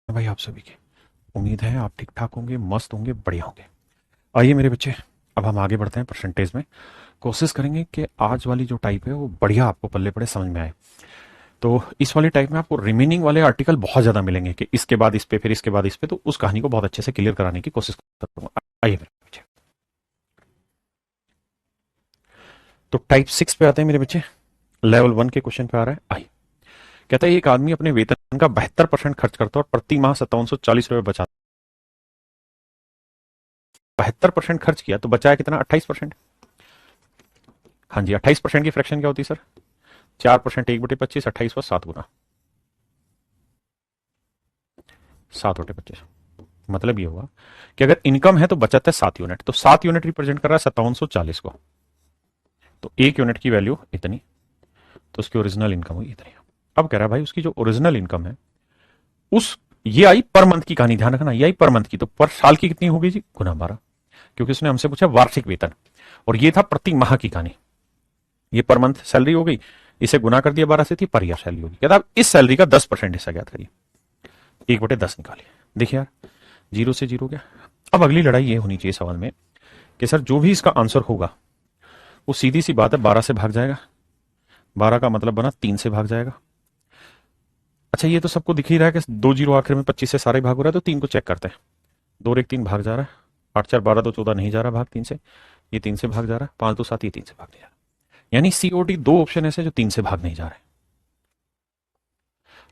भाई आप सभी की उम्मीद है आप ठीक ठाक होंगे, मस्त होंगे, बढ़िया होंगे। आइए मेरे बच्चे, अब हम आगे बढ़ते हैं परसेंटेज में। कोशिश करेंगे कि आज वाली जो टाइप है वो बढ़िया आपको पल्ले पड़े, समझ में आए। तो इस वाली टाइप में आपको रिमेनिंग वाले आर्टिकल बहुत ज्यादा मिलेंगे कि इसके बाद इस पे, फिर इसके बाद इस पे, तो उस कहानी को बहुत अच्छे से क्लियर कराने की कोशिश करूंगा। आइए मेरे बच्चे, तो टाइप 6 पे आते हैं मेरे बच्चे। लेवल 1 के क्वेश्चन पे आ रहा है। आइए, कहता है एक आदमी अपने वेतन का 72% खर्च करता है और प्रति माह 5740 रुपए बचाता है। 72% खर्च किया तो बचाया कितना? 28%। हाँ जी, 28% की फ्रैक्शन क्या होती है सर? 4%, 1/25, 28 पर 7 गुना, 7/25। मतलब ये हुआ कि अगर इनकम है तो बचत है 7 यूनिट, तो 7 यूनिट रिप्रेजेंट कर रहा है 5740 को। तो 1 यूनिट की वैल्यू इतनी, तो उसकी ओरिजिनल इनकम हुई इतनी। अब कह रहा है भाई उसकी जो ओरिजिनल इनकम है उस, ये आई पर मंथ की कहानी, ध्यान रखना, ये आई पर मंथ की, तो पर साल की कितनी होगी जी? गुना 12, क्योंकि उसने हमसे पूछा वार्षिक वेतन, और ये था प्रति माह की कहानी। ये पर मंथ सैलरी हो गई, इसे गुना कर दिया 12 से, थी पर ईयर सैलरी होगी। कहता अब इस सैलरी का 10% हिस्सा ज्ञात करिए। 1/10 निकालिए। देखिए यार, जीरो से जीरो गया। अब अगली लड़ाई ये होनी चाहिए सवाल में कि सर जो भी इसका आंसर होगा वो सीधी सी बात है 12 से भाग जाएगा। 12 का मतलब बना 3 से भाग जाएगा। अच्छा, ये तो सबको दिख ही रहा है कि 2 जीरो आखिर में 25 से सारे भाग हो रहा है, तो 3 को चेक करते हैं। 2 और 1 3 भाग जा रहा है। 8 4 12 तो 14 नहीं जा रहा भाग 3 से। ये 3 से भाग जा रहा है। 5 2 7, ये 3 से भाग नहीं जा रहा। यानी सीओडी दो ऑप्शन ऐसे जो 3 से भाग नहीं जा रहे।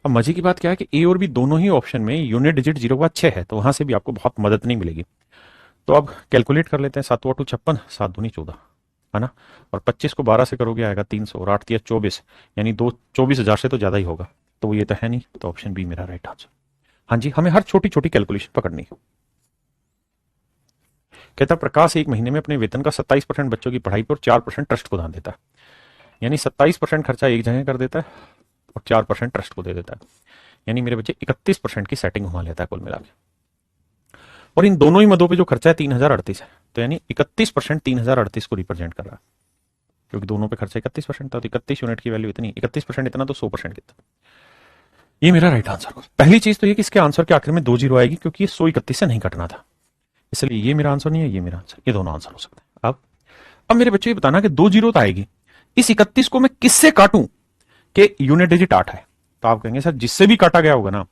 अब मजे की बात क्या है कि ए और बी दोनों ही ऑप्शन में यूनिट डिजिट 0 के बाद 6 है, तो वहां से भी आपको बहुत मदद नहीं मिलेगी। तो अब कैलकुलेट कर लेते हैं। 7 56, 7 दूनी 14, है ना। और 25 को 12 से करोगे आएगा 300, और 8 3 24, यानी 24,000 से तो ज्यादा ही होगा। तो वो ये तो है नहीं, तो ऑप्शन बी मेरा राइट आंसर। हाँ जी, हमें हर छोटी छोटी कैलकुलेशन पकड़नी है। कहता प्रकाश एक महीने में अपने वेतन का 27% बच्चों की पढ़ाई पर और 4% ट्रस्ट को दान देता है। यानी 27% खर्चा एक जगह कर देता है और 4% ट्रस्ट को दे देता है। यानी मेरे बच्चे 31% की सेटिंग घुमा लेता है कुल मिला के। और इन दोनों ही मदों पे जो खर्चा है 3038 है, तो यानी 31% 3038 को रिप्रेजेंट कर रहा है, क्योंकि दोनों पे खर्चा 31% था। तो 31 यूनिट की वैल्यू इतनी, 31% इतना, तो 100% कितना। ये मेरा राइट आंसर होगा। पहली चीज तो ये कि इसके आंसर के आखिर में 2 जीरो आएगी, क्योंकि ये 131 से नहीं कटना था, इसलिए ये मेरा आंसर नहीं है, ये मेरा आंसर, ये दोनों आंसर हो सकते हैं। अब मेरे बच्चे ये बताना कि 2 जीरो तो आएगी, इस 31 को मैं किससे काटूं कि यूनिट डिजिट 8 है। तो आप कहेंगे सर जिससे भी काटा गया होगा ना,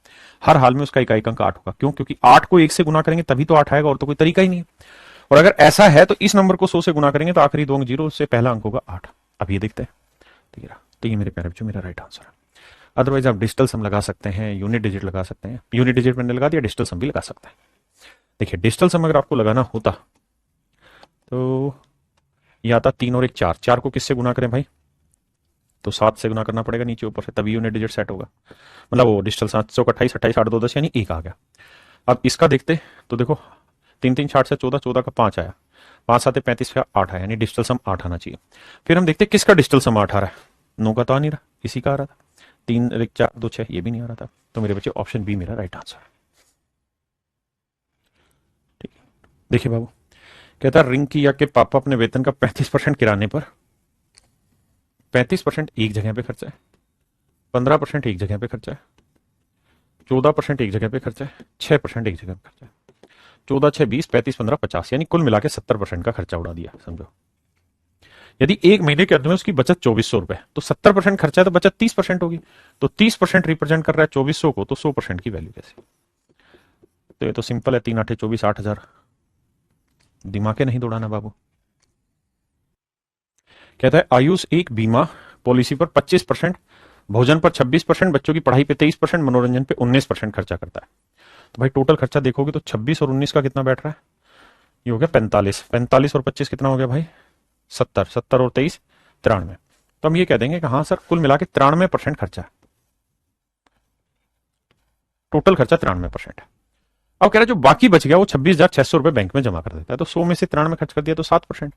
हर हाल में उसका इकाई अंक 8 होगा। क्यों? क्योंकि 8 को 1 से गुना करेंगे तभी तो 8 आएगा, और तो कोई तरीका ही नहीं है। और अगर ऐसा है तो इस नंबर को 100 से गुना करेंगे तो आखिरी 2 अंक 0, उससे पहला अंक होगा 8। अब ये देखते हैं। ठीक है, तो ये मेरे प्यारे बच्चों मेरा राइट आंसर है। अदरवाइज आप डिजिटल सम लगा सकते हैं, यूनिट डिजिट लगा सकते हैं। यूनिट डिजिट मैंने लगा दिया, डिजिटल सम भी लगा सकते हैं। देखिए, डिजिटल सम अगर आपको लगाना होता तो ये आता 3 और 1 4, 4 को किससे गुना करें भाई? तो 7 से गुना करना पड़ेगा नीचे ऊपर से, तभी यूनिट डिजिट सेट होगा। मतलब वो डिजिटल 7 28, 28 8 2 10, यानी 1 आ गया। अब इसका देखते तो देखो, 3 3 60 से 14, 14 का 5 आया, 5 7 35 का 8 आया, यानी डिजिटल सम 8 आना चाहिए। फिर हम देखते किसका डिजिटल सम 8 आ रहा है। 9 का तो आ नहीं रहा, इसी का आ रहा था। 3 1 4 2 6, ये भी नहीं आ रहा था। तो मेरे बच्चे ऑप्शन बी मेरा राइट आंसर है। ठीक है, देखिए बाबू, कहता है रिंकी या के पापा अपने वेतन का 35% किराने पर, 35% एक जगह पे खर्चा है, 15% एक जगह पे खर्चा है, 14% एक जगह पे खर्चा है, 6% एक जगह पे खर्चा है। 14 6 20 35 15 50, यानी कुल मिला के 70% का खर्चा उड़ा दिया, समझो। यदि एक महीने के अंत में उसकी बचत 2400 रुपए, तो 70% खर्चा है तो बचत 30% होगी। तो 30% रिप्रेजेंट कर रहा है 2400 को, तो 100% की वैल्यू कैसे? तो ये तो सिंपल है, 3 8 24, 8,000। दिमाग के नहीं दौड़ाना बाबू। कहता है आयुष एक बीमा पॉलिसी पर 25%, भोजन पर 26%, बच्चों की पढ़ाई पे 23%, मनोरंजन पे 19% खर्चा करता है। तो भाई टोटल खर्चा देखोगे तो 26 और 19 का कितना बैठ रहा है? ये हो गया 45, 45 और 25 कितना हो गया भाई? 70, 70 और 23 93। तो हम ये कह देंगे कि हाँ सर कुल मिला के 93% खर्चा है। टोटल खर्चा 93% है। अब कह रहा है जो बाकी बच गया वो 26,600 रुपए बैंक में जमा कर देता है। तो 100 में से 93 खर्च कर दिया तो 7%।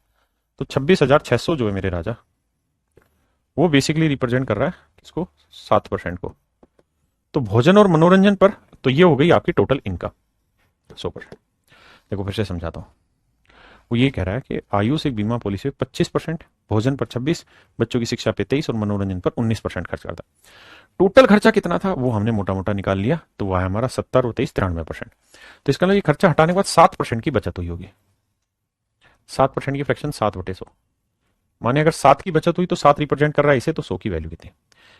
तो 26,600 जो है मेरे राजा, वो बेसिकली रिप्रेजेंट कर रहा है किसको? 7% को। तो भोजन और मनोरंजन पर, तो ये हो गई आपकी टोटल इनकम 100%। देखो फिर से समझाता हूँ। वो ये कह रहा है कि आयुष एक बीमा पॉलिसी में 25%, भोजन पर 26, बच्चों की शिक्षा पे 23 और मनोरंजन पर 19% खर्च करता है। टोटल खर्चा कितना था वो हमने मोटा मोटा निकाल लिया, तो वह है हमारा 70 और 23 93%। तो इसका मतलब ये खर्चा हटाने के बाद 7% की बचत हुई होगी। 7% की फ्रैक्शन 7/100, माने अगर 7 की बचत हुई तो 7 रिप्रेजेंट कर रहा है इसे, तो 100 की वैल्यू कितनी,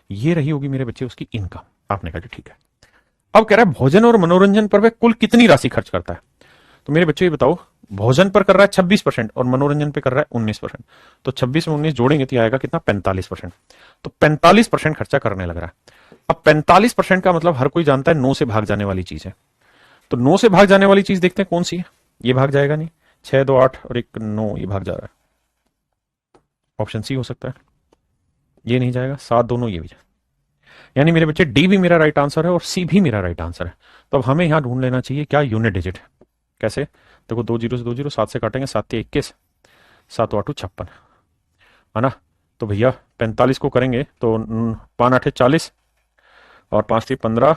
ये रही होगी मेरे बच्चे उसकी इनकम। आपने कहा ठीक है। अब कह रहा है भोजन और मनोरंजन पर वह कुल कितनी राशि खर्च करता है। तो मेरे बच्चे ये बताओ, भोजन पर कर रहा है 26% और मनोरंजन पे कर रहा है 19%, तो 26 में 19 जोड़ेंगे तो आएगा कितना, 45%। तो 45% खर्चा करने लग रहा है। अब 45% का मतलब हर कोई जानता है 9 से भाग जाने वाली चीज है, तो 9 से भाग जाने वाली चीज देखते हैं कौन सी है। ये भाग जाएगा नहीं, 6 2 8 और 1 9, ये भाग जा रहा है, ऑप्शन सी हो सकता है। ये नहीं जाएगा, 7 दोनों ये भी जाए, यानी मेरे बच्चे डी भी मेरा राइट आंसर है और सी भी मेरा राइट आंसर है। तो अब हमें यहां ढूंढ लेना चाहिए क्या यूनिट डिजिट है। कैसे, देखो 2 जीरो से 2 जीरो, 7 से काटेंगे, 7 21, 7 8 56, है ना। तो भैया 45 को करेंगे तो 5 8 40 और 5 3 15,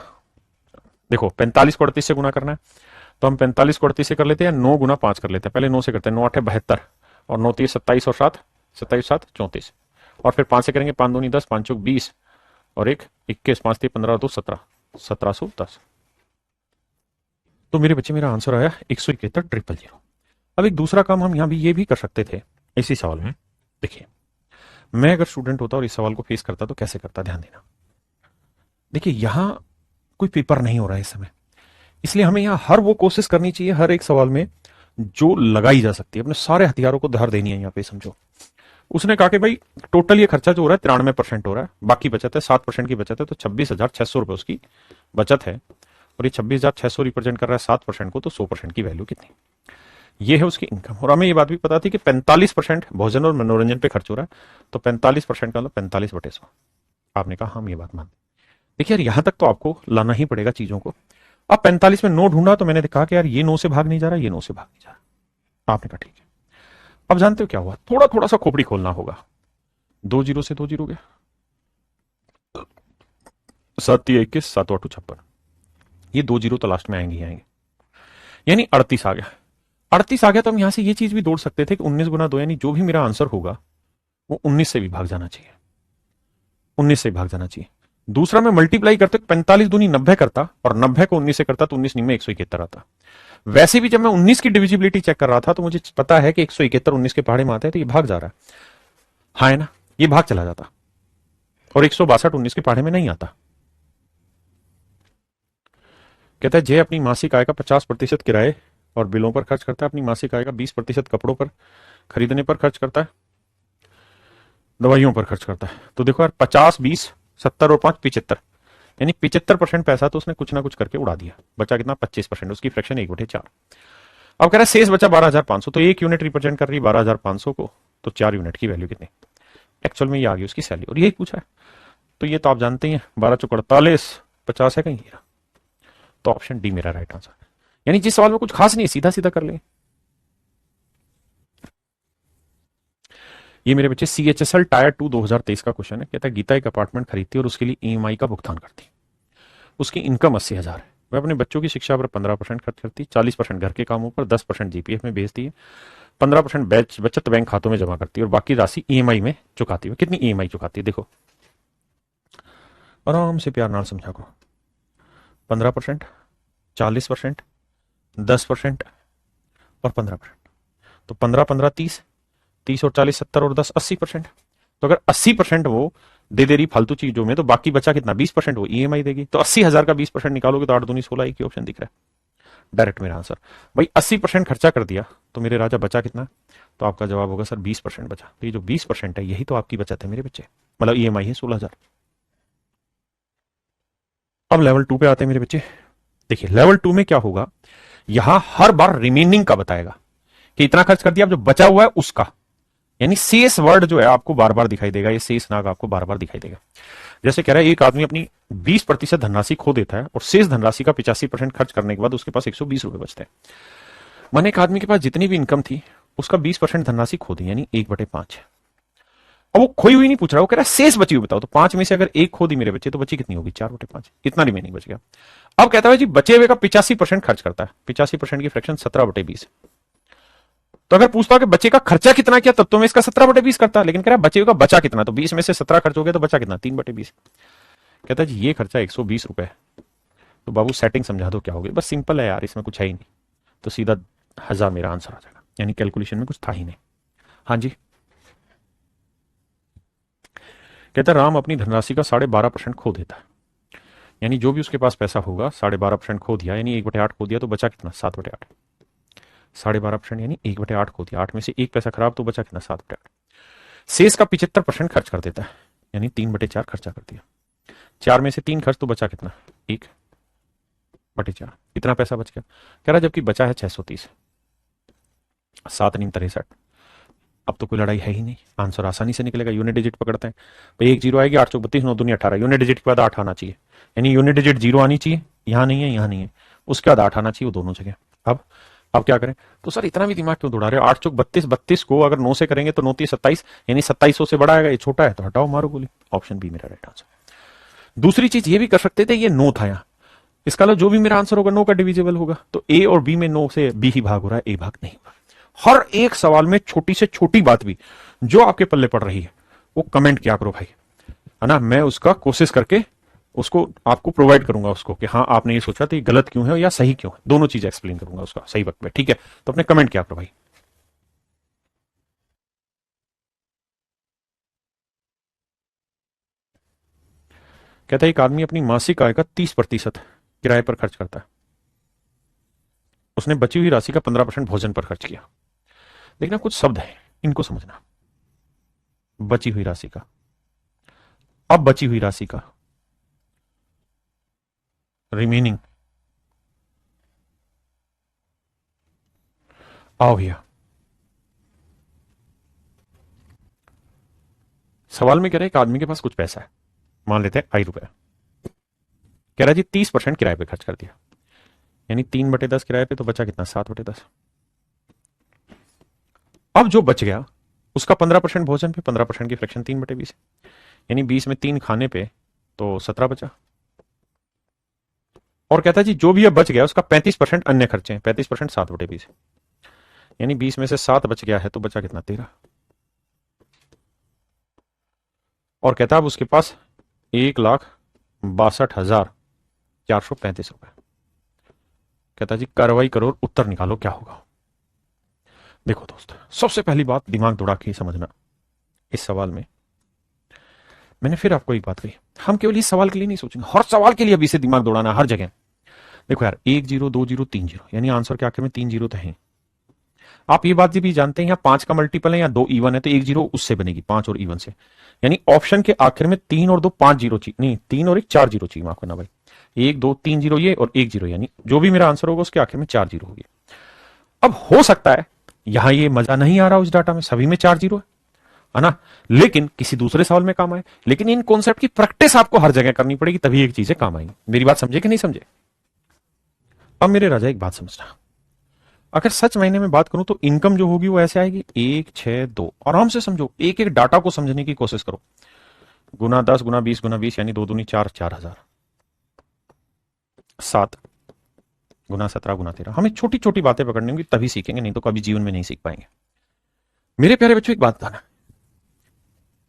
देखो 45 को 38 से गुना करना है, तो हम 45 को 38 से कर लेते हैं, 9 गुना 5 कर लेते हैं, पहले 9 से करते हैं, 9 8 72 और 9 3 27 और 7 27 7 34, और फिर 5 से करेंगे, 5 2 10, 5 चौक 20 और 1 21, 5 3 15 2 17, 1710। तो मेरे बच्चे मेरा आंसर आया 171,000। अब एक दूसरा काम हम यहां भी ये भी कर सकते थे इसी सवाल में। देखिए मैं अगर स्टूडेंट होता और इस सवाल को फेस करता तो कैसे करता, ध्यान देना। देखिए यहां कोई पेपर नहीं हो रहा है इस समय, इसलिए हमें यहां हर वो कोशिश करनी चाहिए हर एक सवाल में जो लगाई जा सकती है, अपने सारे हथियारों को धार देनी है यहाँ पे, समझो। उसने कहा कि भाई टोटल ये खर्चा जो हो रहा है 93% हो रहा है, बाकी बचत है 7% की बचत है, तो 26,600 रुपए उसकी बचत है, और ये 26,600 रिप्रेजेंट कर रहा है 7% को, तो 100% की वैल्यू कितनी, ये है उसकी इनकम। और हमें ये बात भी पता थी कि 45% भोजन और मनोरंजन पे खर्च हो रहा है, तो 45% का मतलब 45/100। आपने कहा हम ये बात मान, देखिए यार यहां तक तो आपको लाना ही पड़ेगा चीजों को। अब 45 में 9 ढूंढा तो मैंने कहा कि यार ये 9 से भाग नहीं जा रहा, ये 9 से भाग नहीं जा रहा। आपने कहा ठीक है। अब जानते हो क्या हुआ, थोड़ा थोड़ा सा खोपड़ी खोलना होगा। 2 जीरो से 2 जीरो गया, 7 21, 7 8 56, ये 2 जीरो तो लास्ट में आएंगे आएंगे, यानी 38 आ गया। 38 आ गया तो हम यहां से ये चीज भी जोड़ सकते थे कि 19 गुना 2, यानी जो भी मेरा आंसर होगा वो 19 से भी भाग जाना चाहिए, 19 से भाग जाना चाहिए। दूसरा मैं मल्टीप्लाई करते 45 दूनी 90 करता, और 90 को 19 से करता तो 19 में 171 आता। वैसे भी जब मैं 19 की डिविजिबिलिटी चेक कर रहा था तो मुझे पता है कि 171 19 के पहाड़े में आता है, तो ये भाग जा रहा है, हाँ है ना, ये भाग चला जाता, और 162 19 के पहाड़े में नहीं आता। कहता है जय अपनी मासिक आय का 50% किराए और बिलों पर खर्च करता है, अपनी मासिक आय का 20% कपड़ों पर खरीदने पर खर्च करता है, दवाइयों पर खर्च करता है। तो देखो यार 50 20 70 और 5 75, यानी 75% पैसा तो उसने कुछ ना कुछ करके उड़ा दिया, बचा कितना 25%, उसकी फ्रैक्शन 1/4। अब कह रहा है शेष बचा 12,500, तो एक यूनिट रिप्रेजेंट कर रही 12,500 को, तो 4 यूनिट की वैल्यू कितनी, एक्चुअल में ये आ गई उसकी सैलरी, और यही पूछा है। तो ये तो आप जानते ही हैं, 12 चौक 48, 50 है कहीं, तो ऑप्शन डी मेरा राइट आंसर है। यानी जिस सवाल में कुछ खास नहीं, सीधा सीधा कर ले। ये मेरे बच्चे CHSL टायर 2 2023 का क्वेश्चन है। कहता है गीता एक अपार्टमेंट खरीदती है और उसके लिए EMI का भुगतान करती है, उसकी इनकम 80,000 है, वह अपने बच्चों की शिक्षा पर 15% खर्च करती है, 40% घर के कामों पर, 10% GPF में भेजती है, 15% बचत बैंक खातों में जमा करती है, और बाकी राशि EMI में चुकाती है। कितनी EMI चुकाती है देखो, आराम से प्यार नाल समझा को, 15%, 40%, 10% और 15%, तो 15 15 30, 30 और 40 70 और 10 80%। तो अगर 80% वो दे रही फालतू चीजों में, तो बाकी बचा कितना 20% वो EMI देगी। तो 80,000 का 20% निकालोगे तो 8 दूनी 16, एक ही ऑप्शन दिख रहा है, डायरेक्ट मेरा आंसर। भाई 80% खर्चा कर दिया तो मेरे राजा बचा कितना, तो आपका जवाब होगा सर 20% बचा। तो ये जो 20% है यही तो आपकी बचत है मेरे बच्चे, मतलब EMI है 16,000। अब लेवल 2 पे आते हैं मेरे बच्चे। देखिए लेवल 2 में क्या होगा, यहां हर बार रिमेनिंग का बताएगा कि इतना खर्च कर दिया, अब जो बचा हुआ है उसका, यानी शेष वर्ड जो है आपको बार बार दिखाई देगा, ये शेष नाग आपको बार बार दिखाई देगा। जैसे कह रहा है एक आदमी अपनी 20% धनराशि खो देता है और शेष धनराशि का 85% खर्च करने के बाद उसके पास 120 रुपए बचते हैं। माने एक आदमी के पास जितनी भी इनकम थी उसका 20% धनराशि खो दी, यानी 1/5। अब वो खोई हुई नहीं पूछ रहा, वो कह रहा है शेष बची हुई बताओ, तो 5 में से अगर एक खो दी मेरे बच्चे तो बची कितनी होगी 4/5, इतना रिमेनिंग बच गया। अब कहता है जी बचे हुए का 85% खर्च करता है, 85% की फ्रैक्शन 17/20, तो अगर पूछता कि बच्चे का खर्चा कितना किया, तब तो मैं इसका 17/20 करता, लेकिन कह रहा बच्चे का बचा कितना, तो 20 में से 17 खर्च हो गया तो बचा कितना, 3/20। कहता है जी ये खर्चा 120 रुपए। तो बाबू सेटिंग समझा दो क्या होगी। बस सिंपल है यार, इसमें कुछ है ही नहीं, तो सीधा 1000 मेरा आंसर आ जाएगा, यानी कैलकुलेशन में कुछ था ही नहीं। हाँ जी। कहता है राम अपनी धनराशि का 12.5% खो देता है, यानी जो भी उसके पास पैसा होगा 12.5% खो दिया, यानी 1/8 खो दिया, तो बचा कितना, 7/8। 12.5% यानी 1/8 खो दिया, 8 में से एक पैसा खराब, तो बचा कितना, 7/8। शेष का 75% खर्च कर देता है, यानी 3/4 खर्चा कर दिया। 4 में से 3 खर्च, तो बचा कितना, 1/4। इतना पैसा बच गया। कह रहा जबकि बचा है 630, 7 × 63। अब तो कोई लड़ाई है ही नहीं, आंसर आसानी से निकलेगा। यूनिट डिजिट पकड़ते हैं, भाई एक जीरो आएगी, 8 चौक 32, 9 दूनी 18, यूनिट डिजिट के बाद 8 आना चाहिए, यानी यूनिट डिजिट 0 आनी चाहिए, यहां नहीं है, यहां नहीं है, उसके बाद 8 आना चाहिए, वो दोनों जगह। अब क्या करें, तो सर इतना भी दिमाग क्यों दौड़ा रहे हो, 8 चौक 32, 32 को अगर 9 से करेंगे तो 9 × 27, यानी 2700 से बड़ा आएगा, ये छोटा है, तो हटाओ मारो गोली। ऑप्शन बी मेरा राइट आंसर। दूसरी चीज ये भी कर सकते थे, ये 9 था यहाँ, इसका मतलब जो भी मेरा आंसर होगा 9 का डिविजिबल होगा, तो ए और बी में 9 से बी ही भाग हो रहा है, ए भाग नहीं होगा। हर एक सवाल में छोटी से छोटी बात भी जो आपके पल्ले पड़ रही है वो कमेंट किया करो भाई, है ना, मैं उसका कोशिश करके उसको आपको प्रोवाइड करूंगा उसको, कि हाँ आपने ये सोचा तो ये गलत क्यों है या सही क्यों है, दोनों चीजें एक्सप्लेन करूंगा उसका सही वक्त में, ठीक है। तो अपने कमेंट किया करो भाई। कहता है एक आदमी अपनी मासिक आय का 30% किराए पर खर्च करता है, उसने बची हुई राशि का 15% भोजन पर खर्च किया। देखना कुछ शब्द है, इनको समझना। बची हुई राशि का, अब बची हुई राशि का, रिमेनिंग। आओ भैया, सवाल में कह रहे हैं एक आदमी के पास कुछ पैसा है, मान लेते हैं ₹i। कह रहा है जी 30% किराए पे खर्च कर दिया, यानी 3/10 किराए पे, तो बचा कितना, 7/10। अब जो बच गया उसका 15% भोजन पे, 15% की फ्रैक्शन 3/20, यानी 20 में 3 खाने पे, तो 17 बचा। और कहता है जी जो भी अब बच गया उसका 35% अन्य खर्चे हैं, 35% 7/20, यानी 20 में से 7 बच गया है, तो बचा कितना, 13। और कहता है अब उसके पास 1,62,435 रुपए। कहता है जी कार्रवाई करो और उत्तर निकालो क्या होगा। देखो दोस्त, सबसे पहली बात दिमाग दौड़ा के समझना, इस सवाल में मैंने फिर आपको एक बात कही, हम केवल इस सवाल के लिए नहीं सोचेंगे, हर सवाल के लिए अभी से दिमाग दौड़ाना हर जगह। देखो यार 1 0 2 0 3 0, यानी आंसर के आखिर में 3 जीरो तो है। आप ये बात भी जानते हैं यहाँ 5 का मल्टीपल है या 2 इवन है, तो 1 जीरो उससे बनेगी, 5 और इवन से, यानी ऑप्शन के आखिर में 3 और 2 5 जीरो चाहिए, नहीं 3 और 1 4 जीरो चाहिए, माफ करना भाई, 1 2 3 जीरो ये और 1 जीरो, यानी जो भी मेरा आंसर होगा उसके आखिर में 4 जीरो होगी। अब हो सकता है यहां ये मजा नहीं आ रहा उस डाटा में, सभी में 4 जीरो है ना, लेकिन किसी दूसरे सवाल में काम आए। लेकिन इन कॉन्सेप्ट की प्रैक्टिस आपको हर जगह करनी पड़ेगी, तभी एक चीजें काम आएंगी। मेरी बात समझे कि नहीं समझे। अब मेरे राजा एक बात समझना, अगर सच महीने में बात करूं तो इनकम जो होगी वो ऐसे आएगी 1 6 2, आराम से समझो, एक एक डाटा को समझने की कोशिश करो, गुना 10 गुना 20 गुना 20, यानी 2 दूनी 4, 4,000, 7 गुना 17 गुना 13। हमें छोटी छोटी बातें पकड़नी होंगी, तभी सीखेंगे, नहीं तो कभी जीवन में नहीं सीख पाएंगे। मेरे प्यारे बच्चों एक बात बताना,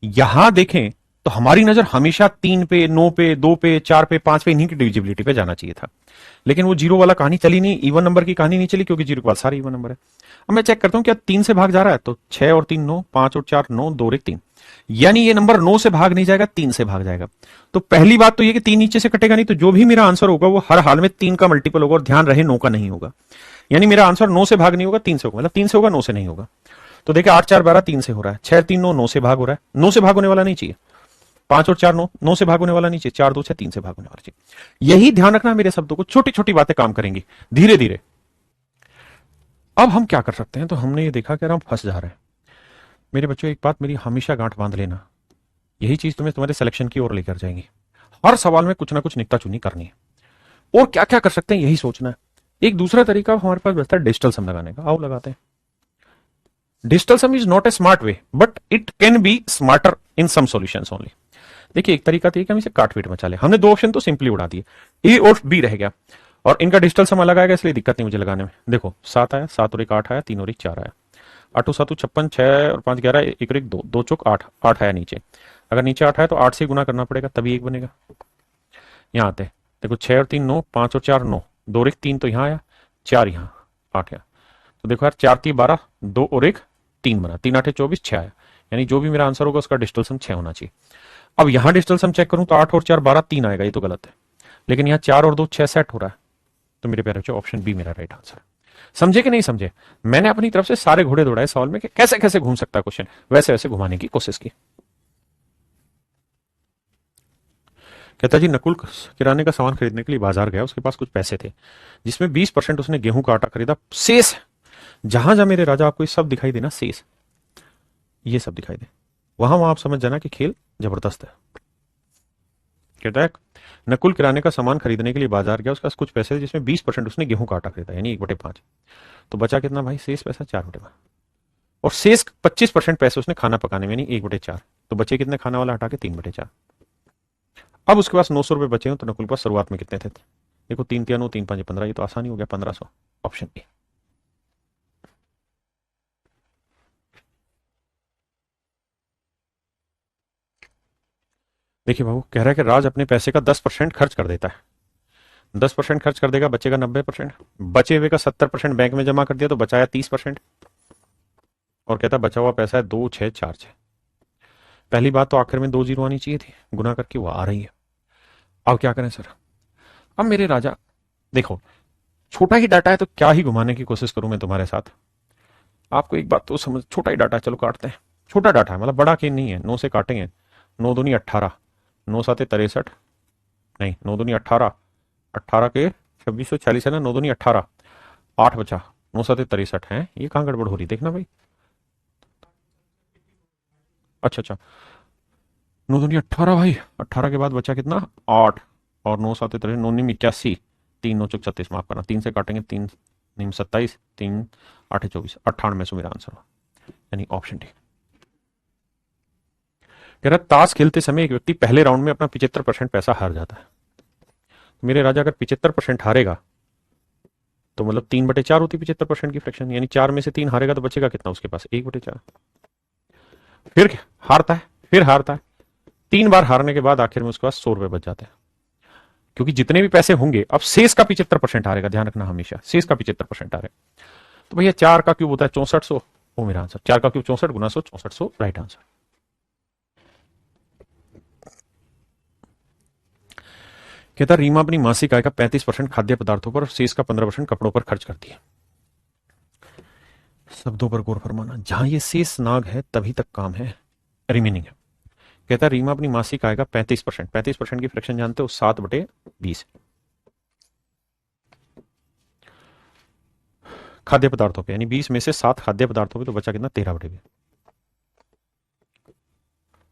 यहां देखें तो हमारी नजर हमेशा 3 पे 9 पे 2 पे 4 पे 5 पे, इन्हीं की डिविजिबिलिटी पे जाना चाहिए था, लेकिन वो जीरो वाला कहानी चली नहीं, इवन नंबर की कहानी नहीं चली, क्योंकि जीरो के बाद सारे इवन नंबर है। अब मैं चेक करता हूं क्या 3 से भाग जा रहा है, तो 6 और 3 9, 5 और 4 9, 2 और 1 3, यानी ये नंबर 9 से भाग नहीं जाएगा, 3 से भाग जाएगा। तो पहली बात तो ये कि 3 नीचे से कटेगा नहीं, तो जो भी मेरा आंसर होगा वो हर हाल में 3 का मल्टीपल होगा, और ध्यान रहे 9 का नहीं होगा, यानी मेरा आंसर 9 से भाग नहीं होगा, 3 से होगा, मतलब 3 से होगा 9 से नहीं होगा। तो देखिए 8 4 12 3 से हो रहा है, 6 3 9 9 से भाग हो रहा है, 9 से भाग होने वाला नहीं चाहिए, 5 और 4 9, 9 से भाग होने वाला नहीं चाहिए, 4 2 6 3 से भाग होने वाला चाहिए। यही ध्यान रखना, मेरे शब्दों को छोटी छोटी बातें काम करेंगी धीरे धीरे। अब हम क्या कर सकते हैं, तो हमने ये देखा कि हम फंस जा रहे हैं। मेरे बच्चों एक बात मेरी हमेशा गांठ बांध लेना, यही चीज तुम्हें तुम्हारे सिलेक्शन की ओर लेकर जाएंगी। हर सवाल में कुछ ना कुछ निकता चुनी करनी है, और क्या क्या कर सकते हैं यही सोचना है। एक दूसरा तरीका हमारे पास बचता है डिजिटल सम लगाने का, आओ लगाते हैं। Digital sum is not a smart way, but it can be smarter in some solutions only. देखिए एक तरीका तो ये कि हम इसे काटपीट मचा ले, हमने 2 ऑप्शन तो सिंपली उड़ा दिए, ए और बी रह गया, और इनका डिजिटल सम अलग आएगा, इसलिए दिक्कत नहीं मुझे लगाने में। देखो 7 आया, 7 और 1 8 आया, 3 और 1 4 आया। आठू सातू 56, 6 और 5 11, एक और एक दो, दो चौक 8, 8 आया नीचे। अगर नीचे 8 है तो 8 से गुना करना पड़ेगा तभी एक बनेगा। यहाँ आते हैं, देखो 6 और 3 9, 5 और 4 9, 2 और 1 3 तो यहाँ आया, 4 यहाँ, 8 यहाँ। तो देखो यार 4 3 12, 2 और 1 3 बना, 3 8 24, 6 आया। यानी जो भी मेरा आंसर होगा उसका डिजिटल सम 6 होना चाहिए। अब यहाँ डिजिटल सम चेक करूं तो 8 और 4 12 3 आएगा, ये तो गलत है। लेकिन यहाँ 4 और 2 6 सेट हो रहा है। तो मेरे प्यारे बच्चों ऑप्शन बी मेरा राइट आंसर है। समझे कि नहीं समझे? मैंने अपनी तरफ से सारे घोड़े दौड़ाए सवाल में कि कैसे कैसे घूम सकता है क्वेश्चन, वैसे वैसे घुमाने की कोशिश की। कहता जी नकुल किराने का सामान खरीदने के लिए बाजार गया, उसके पास कुछ पैसे थे जिसमें 20% उसने गेहूं का आटा खरीदा, शेष जहां जहां मेरे राजा आपको ये सब दिखाई देना, शेष ये सब दिखाई दे, वहां वहां आप समझ जाना कि खेल जबरदस्त है। कहता है नकुल किराने का सामान खरीदने के लिए बाजार गया, उसके पास कुछ पैसे थे जिसमें 20% उसने गेहूं का आटा खरीदा, यानी 1/5। तो बचा कितना भाई? शेष पैसा 4/5। और शेष 25% पैसे उसने खाना पकाने में, यानी 1/4। तो बचे कितने खाना वाला हटा के? 3/4। अब उसके पास 900 रुपए बचे हो तो नकुल के पास शुरुआत में कितने थे? देखो 3 3 9 3 5 15, ये तो आसानी हो गया, 1500। Option A. देखिए बाबू, कह रहा है कि राज अपने पैसे का 10% खर्च कर देता है। 10% खर्च कर देगा, बचेगा 90%। बचे हुए का 70% बैंक में जमा कर दिया तो बचाया 30%। और कहता बचा हुआ पैसा है 2646। पहली बात तो आखिर में 2 जीरो आनी चाहिए थी, गुना करके वो आ रही है। अब क्या करें सर? अब मेरे राजा देखो, छोटा ही डाटा है तो क्या ही घुमाने की कोशिश करूं मैं तुम्हारे साथ। आपको एक बात तो समझ, छोटा ही डाटा है, चलो काटते हैं। छोटा डाटा है मतलब बड़ा के नहीं है, 9 से काटेंगे। 9 दूनी 18, 9 साते 63, नहीं 9 दूनी 18, 18 के 2646 है ना, 9 दूनी 18, 8 बचा, 9 साते 63 है। ये कहाँ गड़बड़ हो रही देखना भाई। अच्छा अच्छा, 9 दूनी 18 भाई, 18 के बाद बचा कितना? 8, और 9 साते 63, 9 नीम 81, 3 9 चौक 36, माफ करना, 3 से काटेंगे, 3 नीम 27, 3 8 24, 98 में मेरा आंसर हो, यानी ऑप्शन डी। कह रहा ताश खेलते समय एक व्यक्ति पहले राउंड में अपना 75% पैसा हार जाता है। तो मेरे राजा अगर 75% हारेगा तो मतलब 3/4 होती 75% की फ्रैक्शन, यानी 4 में से 3 हारेगा तो बचेगा कितना उसके पास? 1/4। फिर हारता है, फिर हारता है, 3 बार हारने के बाद आखिर में उसके पास 100 रुपए बच जाते हैं। क्योंकि जितने भी पैसे होंगे अब शेष का 75% हारेगा, ध्यान रखना हमेशा शेष का 75% हारे। तो भैया 4 का क्यूब होता है 6400, वो मेरा आंसर। 4 का क्यूब 64 गुना 100, 6400 राइट आंसर। कहता रीमा अपनी मासिक आय का 35% खाद्य पदार्थों पर और शेष का 15% कपड़ों पर खर्च करती है। शब्दों पर गौर फरमाना, जहां ये शेष नाग है तभी तक काम है, रिमेनिंग है। कहता रीमा अपनी मासिक आय का 35%, 35% की फ्रैक्शन जानते हो? 7/20 खाद्य पदार्थों पे, यानी 20 में से 7 खाद्य पदार्थों पे, तो बचा कितना? 13/20।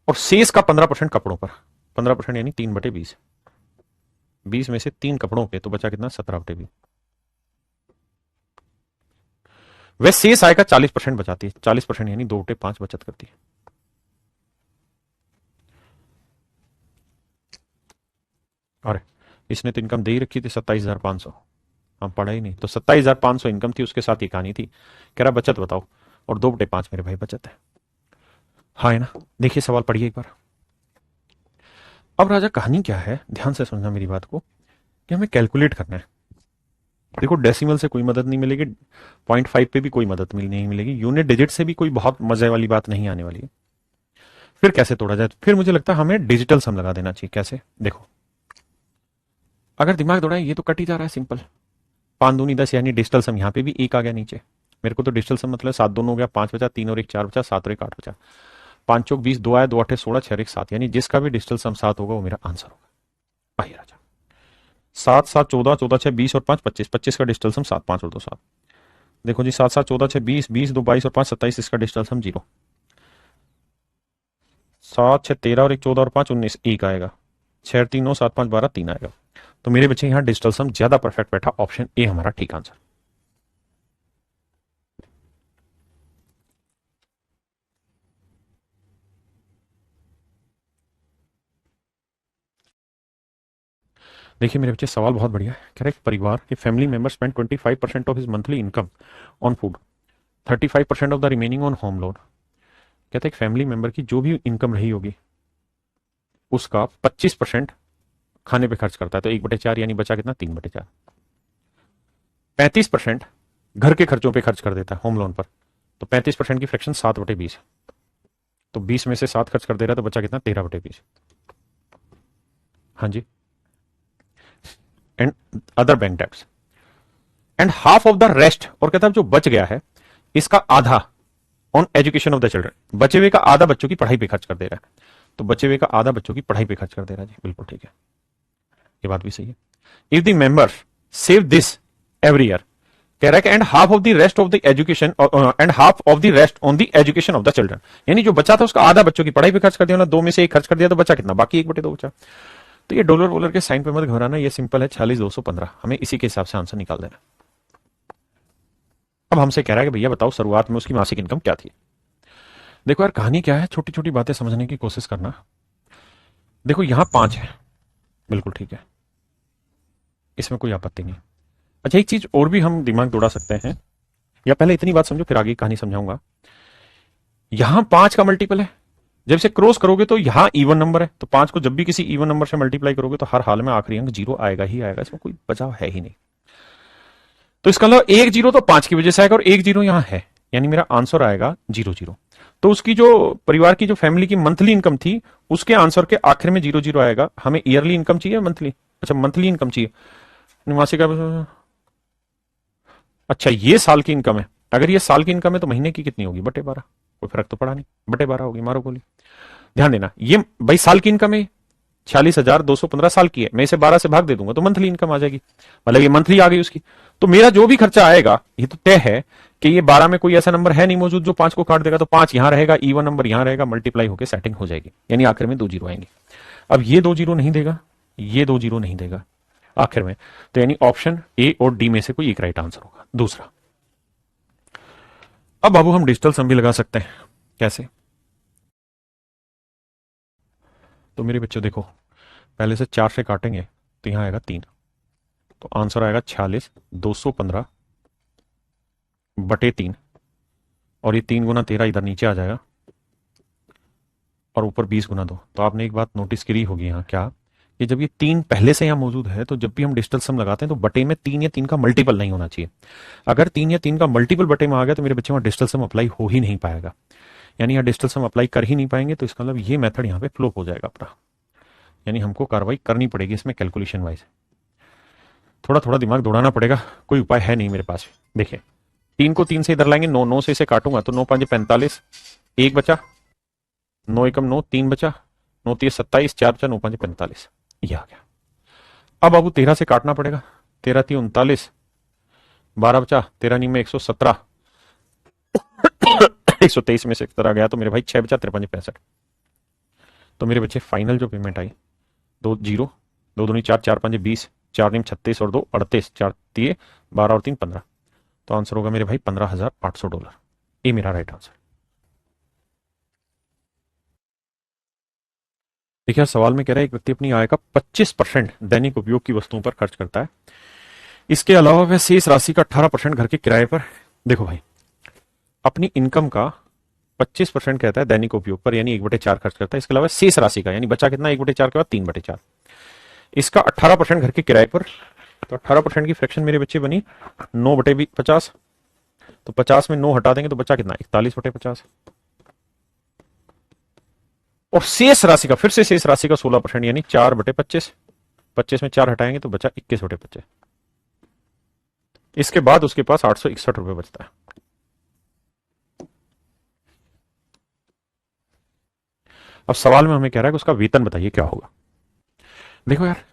और शेष का 15% कपड़ों पर, 15% यानी 3/20। 20 में से 3 कपड़ों पे, तो बचा कितना? 17/20। वह शेष आय का 40% बचाती है, 40% यानी 2/5 बचत करती है। अरे इसने तो इनकम दे ही रखी थी 27,500, हम पढ़ा ही नहीं। तो 27,500 इनकम थी, उसके साथ ही कहानी थी। कह रहा बचत बताओ, और 2/5 मेरे भाई बचत है। हाँ है ना? देखिए सवाल पढ़िए एक बार। अब राजा कहानी क्या है, ध्यान से समझना मेरी बात को, कि हमें कैलकुलेट करना है। देखो डेसिमल से कोई मदद नहीं मिलेगी, 0.5 पे भी कोई मदद नहीं मिलेगी, यूनिट डिजिट से भी कोई बहुत मजे वाली बात नहीं आने वाली है। फिर कैसे तोड़ा जाए? फिर मुझे लगता है हमें डिजिटल सम लगा देना चाहिए। कैसे? देखो अगर दिमाग दौड़ाए, ये तो कट ही जा रहा है सिंपल। 5 दूनी 10, यानी डिजिटल सम यहाँ पे भी 1 आ गया नीचे। मेरे को तो डिजिटल सम मतलब 7 दोनों हो गया, 5 बचा, 3 और 1 4 बचा, 7 और 1 8 बचा, 5 चौक 20, 2 आया, 2 8 16, 6 और 1 7, यानी जिसका भी डिजिटल सम 7 होगा वो मेरा आंसर होगा। आइए राजा, 7 7 14, 14 6 20 और 5 25, 25 का डिजिटल सम 7, 5 और 2 7। देखो जी 7 7 14 6 20, 20 2 22 और 5 27, इसका डिजिटल सम 0। 7 6 13 और 1 14 और 5 19, 1 आएगा। 6 3 9 7 5 12, 3 आएगा। तो मेरे बच्चे यहाँ डिजिटल सम ज्यादा परफेक्ट बैठा, ऑप्शन ए हमारा ठीक आंसर। देखिए मेरे बच्चे सवाल बहुत बढ़िया है। कह रहे एक परिवार के family member spend 25% of his monthly income on food. 35% of the remaining on home loan. कहते हैं एक फैमिली मेंबर की जो भी इनकम रही होगी उसका 25% खाने पे खर्च करता है, तो 1/4 यानी बचा कितना, 3/4। 35% घर के खर्चों पे खर्च कर देता है होम लोन पर, तो 35% की फ्रैक्शन 7/20, तो 20 में से 7 खर्च कर दे रहा है, तो बचा कितना, 13/20। हाँ जी। And other bank debts and half of the rest, और कहता है जो बच गया है इसका आधा on education of the children, बचे हुए का आधा बच्चों की पढ़ाई पे खर्च कर दे रहा है, तो बचे हुए का आधा बच्चों की पढ़ाई पे खर्च कर दे रहा है जी, बिल्कुल ठीक है, ये बात भी सही है। If the member save this every year, कह रहा है कि and half of the rest of the education and half of the rest on the education of the children, यानी जो बचा था उसका आधा बच्चों की पढ़ाई पे खर्च कर दिया, 2 में से 1 खर्च कर दिया, तो बचा कितना, बाकी 1/2 बचा। तो ये डॉलर वॉलर के साइन पे मत घबराना, ये सिंपल है, 46,215, हमें इसी के हिसाब से आंसर निकाल देना। अब हमसे कह रहा है कि भैया बताओ शुरुआत में उसकी मासिक इनकम क्या थी। देखो यार कहानी क्या है, छोटी छोटी बातें समझने की कोशिश करना। देखो यहां 5 है, बिल्कुल ठीक है, इसमें कोई आपत्ति नहीं। अच्छा एक चीज और भी हम दिमाग दौड़ा सकते हैं, या पहले इतनी बात समझो फिर आगे कहानी समझाऊंगा। यहां 5 का मल्टीपल है, जब इसे क्रॉस करोगे तो यहां इवन नंबर है, तो 5 को जब भी किसी इवन नंबर से मल्टीप्लाई करोगे तो हर हाल में आखिरी अंक 0 आएगा ही आएगा, इसमें कोई बचाव है ही नहीं। तो इसका मतलब 1 0 तो 5 की वजह से आएगा, और 1 0 यहां है, यानी मेरा आंसर आएगा 0 0। तो उसकी जो परिवार की जो फैमिली की मंथली इनकम थी उसके आंसर के आखिर में 0 0 आएगा। हमें ईयरली इनकम चाहिए मंथली, अच्छा मंथली इनकम चाहिए, निवासी का, अच्छा ये साल की इनकम है, अगर ये साल की इनकम है तो महीने की कितनी होगी, 12, कोई फर्क तो पड़ा नहीं, 12 होगी, मारो गोली। ध्यान देना ये भाई साल की इनकम है, 46,215 साल की है, मैं इसे 12 से भाग दे दूंगा तो मंथली इनकम आ जाएगी, मतलब ये मंथली आ गई उसकी। तो मेरा जो भी खर्चा आएगा ये तो तय है कि ये 12 में कोई ऐसा नंबर है नहीं मौजूद जो 5 को काट देगा, तो 5 यहां रहेगा, इवन नंबर यहां रहेगा, मल्टीप्लाई होकर सेटिंग हो जाएगी, यानी आखिर में 2 0 आएंगे। अब ये 2 0 नहीं देगा, ये 2 0 नहीं देगा आखिर में, तो यानी ऑप्शन ए और डी में से कोई एक राइट आंसर होगा। दूसरा, अब बाबू हम डिजिटल सम भी लगा सकते हैं, कैसे? तो मेरे बच्चों देखो, पहले से 4 से काटेंगे तो यहां आएगा 3, तो आंसर आएगा 46,215/3, और ये 3 गुना 13 इधर नीचे आ जाएगा, और ऊपर 20 गुना 2। तो आपने एक बात नोटिस करी होगी यहाँ, क्या कि जब ये 3 पहले से यहाँ मौजूद है तो जब भी हम डिजिटल सम लगाते हैं तो बटे में 3 या 3 का मल्टीपल नहीं होना चाहिए। अगर 3 या 3 का मल्टीपल बटे में आ गया तो मेरे बच्चे वहां डिजिटल सम अप्लाई हो ही नहीं पाएगा, यानी यहाँ डिजिटल सम अप्लाई कर ही नहीं पाएंगे, तो इसका मतलब ये मेथड यहाँ पे फ्लॉप हो जाएगा अपना, यानी हमको कार्रवाई करनी पड़ेगी इसमें कैलकुलेशन वाइज, थोड़ा थोड़ा दिमाग दौड़ाना पड़ेगा, कोई उपाय है नहीं मेरे पास। देखिए 3 को 3 से इधर लाएंगे, 9 9 से इसे काटूंगा तो 9 5 45, 1 बचा, 9 एकम 9, 3 बचा, 9 3 27, 4 बचा, 9 5 45, ये आ गया। अब बाबू 13 से काटना पड़ेगा, 13 3 39, 12 बचा, 13 नी में 117, 123 में से 17 गया, तो मेरे भाई 6 बचा, 53 65। तो मेरे बच्चे फाइनल जो पेमेंट आई 2 0, 2 दूनी 4, 4 5 20, 4 नीम 36 और 2 38, 4 3 12 और 3 15, तो आंसर होगा मेरे भाई $15,800, ये मेरा राइट आंसर। देखिए सवाल में कह रहा है एक व्यक्ति अपनी आय का 25% दैनिक उपयोग की वस्तुओं पर खर्च करता है, इसके अलावा वह शेष राशि का 18% घर के किराए पर। देखो भाई अपनी इनकम का 25% कहता है दैनिक उपयोग पर, यानी 1/4 खर्च करता है, इसके अलावा शेष राशि का, यानी बचा कितना 1/4 के बाद 3/4, इसका 18% घर के किराए पर, तो 18% की फ्रैक्शन मेरे बच्चे बनी 9/50, तो 50 में 9 हटा देंगे तो बचा कितना 41/50, और शेष राशि का, फिर से शेष राशि का 16%, यानी 4/25, 25 में 4 हटाएंगे तो बचा 21/25, इसके बाद उसके पास 861 रुपए बचता है। अब सवाल में हमें कह रहा है कि उसका वेतन बताइए क्या होगा। देखो यार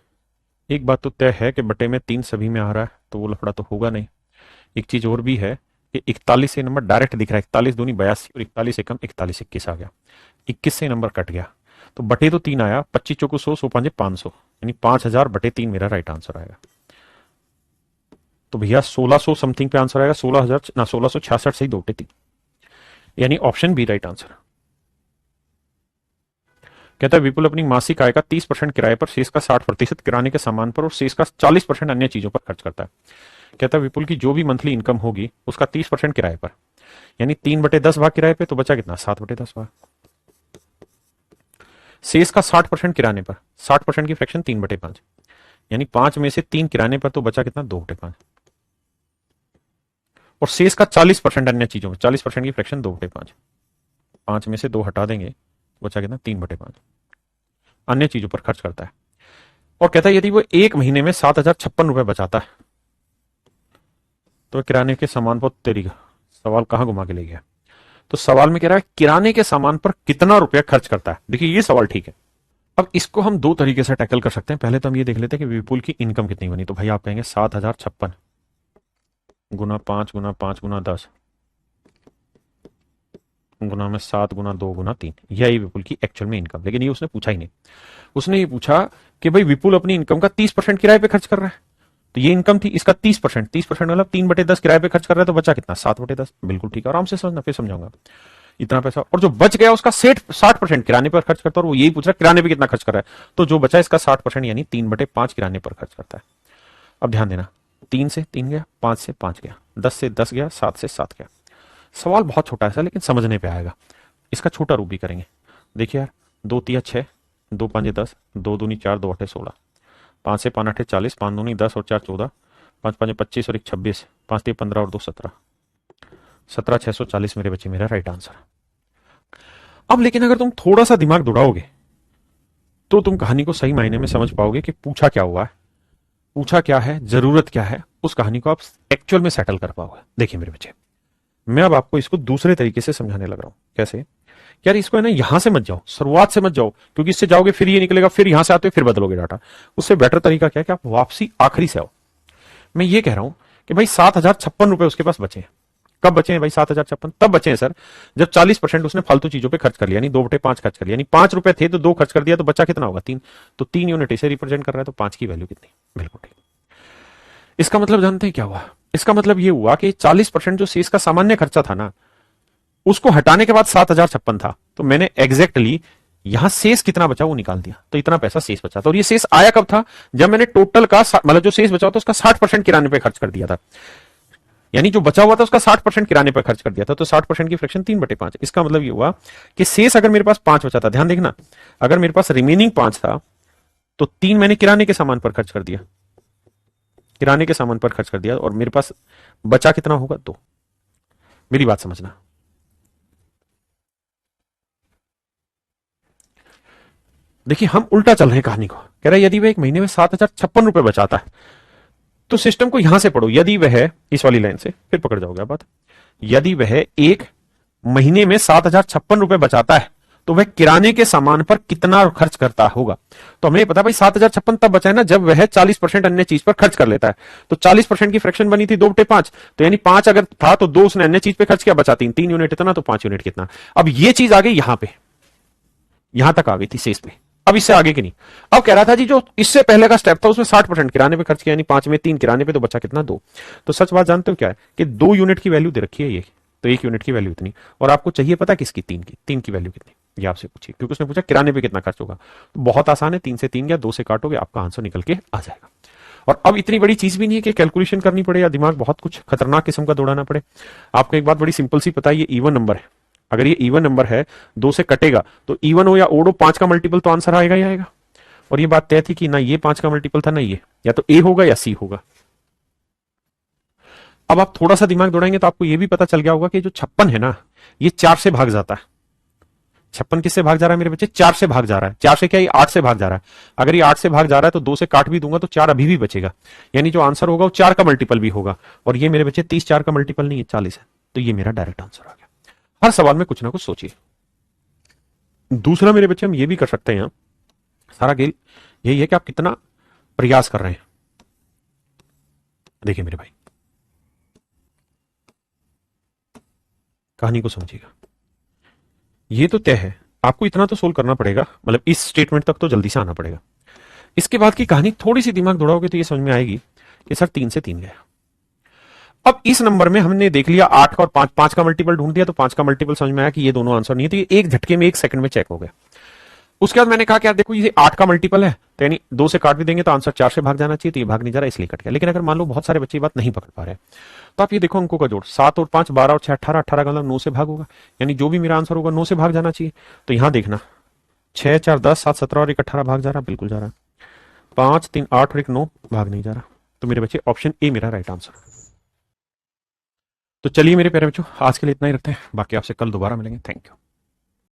एक बात तो तय है कि बटे में 3 सभी में आ रहा है, तो वो लफड़ा तो होगा नहीं। एक चीज और भी है कि 41 से नंबर डायरेक्ट दिख रहा है, 41 दूनी 82 और 41 एकम 41 21 आ गया, 21 से नंबर कट गया, तो बटे तो 3 आया, 25 चौको 100, 100 5 500, यानी 5000/3 मेरा राइट आंसर आएगा। तो भैया 1600 समथिंग पे आंसर आएगा, 16,000 ना 1666 से ही 2/3, यानी ऑप्शन बी राइट आंसर। कहता है विपुल अपनी मासिक आय का 30% किराए पर, शेष का 60% किराने के सामान पर और शेष का 40% अन्य चीजों पर खर्च करता है। कहता है विपुल की जो भी मंथली इनकम होगी उसका 30% किराए पर, यानी 3/10 भाग किराए पे, तो बचा कितना 7/10 भाग। शेष का 60% किराने पर, 60% की फ्रैक्शन 3/5, यानी 5 में से 3 किराने पर, तो बचा कितना 2/5। और शेष का 40% अन्य चीजों में, 40% की फ्रैक्शन 2/5, 5 में से 2 हटा देंगे तो बचा कितना 3/5 अन्य चीजों पर खर्च करता है। और कहता है यदि वो एक महीने में 7,056 रुपए बचाता है तो किराने के सामान पर, तेरी का सवाल कहां घुमा के ले गया। तो सवाल में कह रहा है किराने के सामान पर कितना रुपया खर्च करता है। देखिए ये सवाल ठीक है। अब इसको हम दो तरीके से टैकल कर सकते हैं। पहले तो हम ये देख लेते हैं कि विपुल की इनकम कितनी बनी। तो भाई आप कहेंगे 7,056 गुना 5 गुना 5 गुना 10 गुना में 7 गुना 2 गुना 3, यही विपुल की एक्चुअल में इनकम। लेकिन ये उसने पूछा ही नहीं। उसने ये पूछा कि भाई विपुल अपनी इनकम का 30% किराए पे खर्च कर रहा है। तो ये इनकम थी, इसका 30%, 30% मतलब 3/10 किराए पे खर्च कर रहा है, तो बचा कितना 7/10। बिल्कुल ठीक है, आराम से समझना, फिर समझाऊंगा। इतना पैसा, और जो बच गया उसका 60% किराने पर खर्च करता है, और वो यही पूछ रहा है किराने पे कितना खर्च कर रहा है। तो जो बचा इसका 60% यानी 3/5 किराने पर खर्च करता है। अब ध्यान देना, 3 से 3 गया, 5 से 5 गया, 10 से 10 गया, 7 से 7 गया। सवाल बहुत छोटा है लेकिन समझने पे आएगा। इसका छोटा रूप भी करेंगे। देखिए यार, 2 3 6, 2 5 10, 2 दूनी 4, 2 8 16, 5 से 5 8 40, 5 दूनी 10 और 4 14, 5 5 25 और 1 26, 5 3 15 और 2 17, 17,640 मेरे बच्चे, मेरा राइट आंसर। अब लेकिन अगर तुम थोड़ा सा दिमाग दौड़ाओगे तो तुम कहानी को सही मायने में समझ पाओगे कि पूछा क्या हुआ है, पूछा क्या है, जरूरत क्या है, उस कहानी को आप एक्चुअल में सेटल कर पाओगे। देखिए मेरे बच्चे, मैं अब आपको इसको दूसरे तरीके से समझाने लग रहा हूं। कैसे? यार इसको है ना, यहां से मत जाओ, शुरुआत से मत जाओ, क्योंकि इससे जाओगे फिर ये निकलेगा, फिर यहां से आते हो फिर बदलोगे डाटा। उससे बेटर तरीका क्या है कि आप वापसी आखिरी से आओ। मैं ये कह रहा हूं कि भाई 7,056 रुपए उसके पास बचे हैं। कब बचे हैं भाई 7,056? तब बचे हैं सर जब 40% उसने फालतू चीजों पे खर्च कर लिया, यानी 2/5 खर्च कर लिया, यानी 5 रुपए थे तो 2 खर्च कर दिया, तो बचा कितना होगा 3। तो 3 यूनिट इसे रिप्रेजेंट कर रहा है, तो 5 की वैल्यू कितनी? बिल्कुल ठीक। इसका मतलब जानते हैं क्या हुआ? इसका मतलब ये हुआ कि 40% जो शेष का सामान्य खर्चा था ना, उसको हटाने के बाद 7,056 था, तो मैंने एग्जैक्टली यहां शेष कितना बचा वो निकाल दिया, तो इतना पैसा शेष बचा था। और ये शेष आया कब था? जब मैंने टोटल का मतलब जो शेष बचा था उसका 60% किराने पे खर्च कर दिया था, यानी जो बचा हुआ था उसका 60% किराने पर खर्च कर दिया था। तो 60% की फ्रैक्शन 3/5। इसका मतलब ये हुआ कि शेष अगर मेरे पास 5 बचा था, ध्यान देखना, अगर मेरे पास रिमेनिंग 5 था तो 3 मैंने किराने के सामान पर खर्च कर दिया, किराने के सामान पर खर्च कर दिया, और मेरे पास बचा कितना होगा 2। मेरी बात समझना। देखिए हम उल्टा चल रहे हैं कहानी को। कह रहा है यदि वह एक महीने में 7,056 रुपए बचाता है, तो सिस्टम को यहां से पढ़ो, यदि वह, इस वाली लाइन से फिर पकड़ जाओगे बात, यदि वह एक महीने में 7,056 रुपए बचाता है तो वह किराने के सामान पर कितना खर्च करता होगा। तो हमें पता भाई 7,056 तब बचा है ना जब वह 40% अन्य चीज पर खर्च कर लेता है। तो 40% की फ्रैक्शन बनी थी 2/5, तो यानी 5 अगर था तो 2 उसने अन्य चीज पे खर्च किया, बचा 3, 3 यूनिट इतना, तो 5 यूनिट कितना। अब ये चीज आ गई यहां पे, यहां तक आ गई थी शेष पे। अब इससे आगे की नहीं। अब कह रहा था जी जो इससे पहले का स्टेप था उसमें 60% किराने पे खर्च किया, यानी 5 में 3 किराने पे, तो बचा कितना 2। तो सच बात जानते हो क्या है कि 2 यूनिट की वैल्यू दे रखी है ये, तो 1 यूनिट की वैल्यू इतनी, और आपको चाहिए पता किसकी? 3 की वैल्यू कितनी ये आपसे पूछिए, क्योंकि उसने पूछा किराने पे कितना खर्च होगा। तो बहुत आसान है, 3 से 3 गया, 2 से काटोगे आपका आंसर निकल के आ जाएगा। और अब इतनी बड़ी चीज भी नहीं है कि कैलकुलेशन करनी पड़े या दिमाग बहुत कुछ खतरनाक किस्म का दौड़ाना पड़े। आपको एक बात बड़ी सिंपल सी पता है, ये इवन नंबर है। अगर ये इवन नंबर है, 2 से कटेगा तो इवन हो या ओड हो, 5 का मल्टीपल तो आंसर आएगा ही आएगा। और ये बात तय थी कि ना ये 5 का मल्टीपल था ना ये, या तो ए होगा या सी होगा। अब आप थोड़ा सा दिमाग दौड़ाएंगे तो आपको ये भी पता चल गया होगा कि जो 56 है ना, ये 4 से भाग जाता है। 56 किससे भाग जा रहा है मेरे बच्चे? 4 से भाग जा रहा है। 4 से क्या? ये 8 से भाग जा रहा है। अगर ये 8 से भाग जा रहा है तो 2 से काट भी दूंगा तो 4 अभी भी बचेगा, यानी जो आंसर होगा वो 4 का मल्टीपल भी होगा। और ये मेरे बच्चे 30 4 का मल्टीपल नहीं है, 40 है। तो ये मेरा डायरेक्ट आंसर आ गया। हर सवाल में कुछ ना कुछ सोचिए। दूसरा मेरे बच्चे हम ये भी कर सकते हैं, सारा खेल यही है कि आप कितना प्रयास कर रहे हैं। देखिए मेरे भाई, कहानी को समझिएगा। ये तो तय है, आपको इतना तो सोल्व करना पड़ेगा, मतलब इस स्टेटमेंट तक तो जल्दी से आना पड़ेगा। इसके बाद की कहानी थोड़ी सी दिमाग दौड़ाओगे तो ये समझ में आएगी कि सर 3 से 3 गया। अब इस नंबर में हमने देख लिया 8 का और 5 का मल्टीपल ढूंढ दिया, तो 5 का मल्टीपल समझ में आया कि ये दोनों आंसर नहीं है, तो ये एक झटके में 1 सेकंड में चेक हो गया। उसके बाद मैंने कहा कि यार देखो ये 8 का मल्टीपल है, तो यानी 2 से काट भी देंगे तो आंसर 4 से भाग जाना चाहिए, तो ये भाग नहीं जा रहा इसलिए कट गया। लेकिन अगर मान लो बहुत सारे बच्चे ये बात नहीं पकड़ पा रहे हैं, तो आप ये देखो अंकों का जोड़, 7 और 5 12 और 6 18, 18 का मतलब 9 से भाग होगा, यानी जो भी मेरा आंसर होगा 9 से भाग जाना चाहिए। तो यहां देखना 6 4 10 7 17 और 1 18 भाग जा रहा, बिल्कुल जा रहा। 5 3 8 और 1 9 भाग नहीं जा रहा। तो मेरे बच्चे ऑप्शन ए मेरा राइट आंसर। तो चलिए मेरे प्यारे बच्चों, आज के लिए इतना ही रखते हैं, बाकी आपसे कल दोबारा मिलेंगे। Thank you.